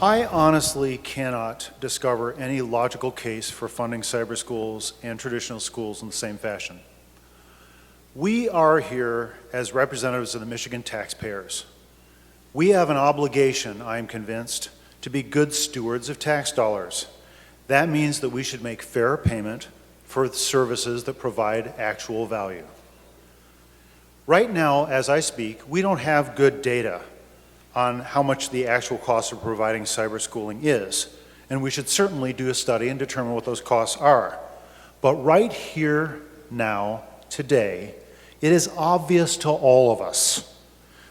I honestly cannot discover any logical case for funding cyber schools and traditional schools in the same fashion. We are here as representatives of the Michigan taxpayers. We have an obligation, I am convinced, to be good stewards of tax dollars. That means that we should make fair payment for services that provide actual value. Right now, as I speak, we don't have good data on how much the actual cost of providing cyber schooling is, and we should certainly do a study and determine what those costs are. But right here, now, today, it is obvious to all of us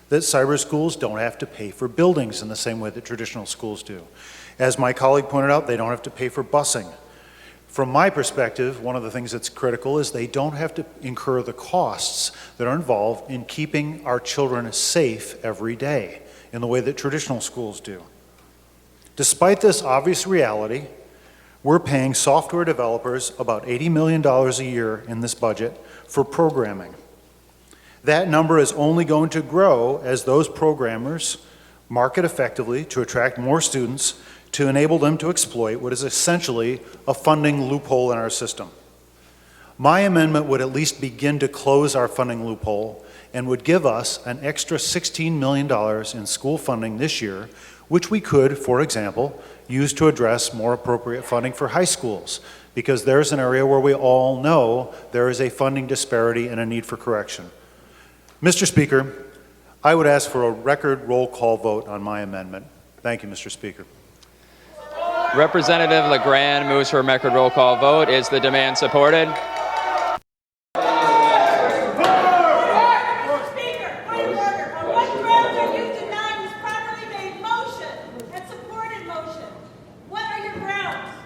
that cyber schools don't have to pay for buildings in the same way that traditional schools do. As my colleague pointed out, they don't have to pay for busing. From my perspective, one of the things that's critical is they don't have to incur the costs that are involved in keeping our children safe every day in the way that traditional schools do. Despite this obvious reality, we're paying software developers about $80 million a year in this budget for programming. That number is only going to grow as those programmers market effectively to attract more students to enable them to exploit what is essentially a funding loophole in our system. My amendment would at least begin to close our funding loophole and would give us an extra $16 million in school funding this year, which we could, for example, use to address more appropriate funding for high schools, because there's an area where we all know there is a funding disparity and a need for correction. Mr. Speaker, I would ask for a record roll call vote on my amendment. Thank you, Mr. Speaker. Representative LaGrand moves for a record roll call vote. Is the demand supported?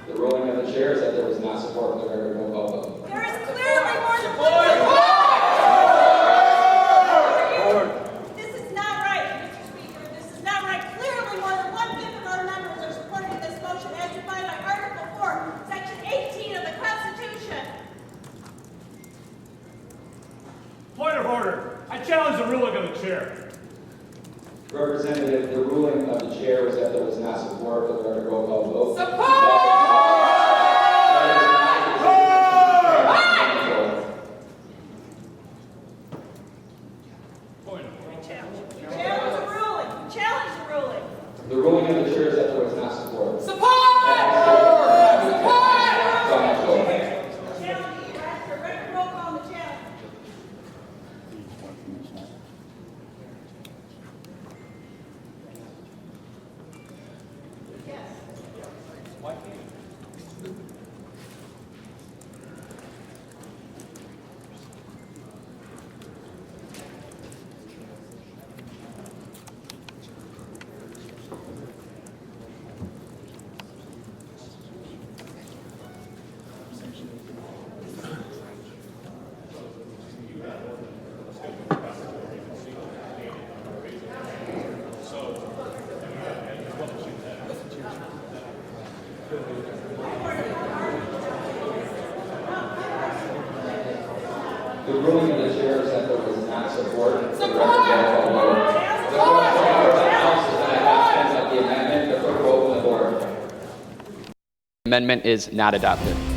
The ruling of the chair is that there was not support for the record roll call vote. There is clearly more support. This is not right, Mr. Speaker. This is not right. Clearly, more than 1/5 of our members are supporting this motion as defined by Article 4, Section 18 of the Constitution. Point of order. I challenge the ruling of the chair. Representative, the ruling of the chair was that there was not support for the record roll call vote. Support! The ruling of the chair is that there was not support. Support! The ruling of the chair is that there was not support for the record roll call vote. The amendment, the clerk will open the board. The amendment is not adopted.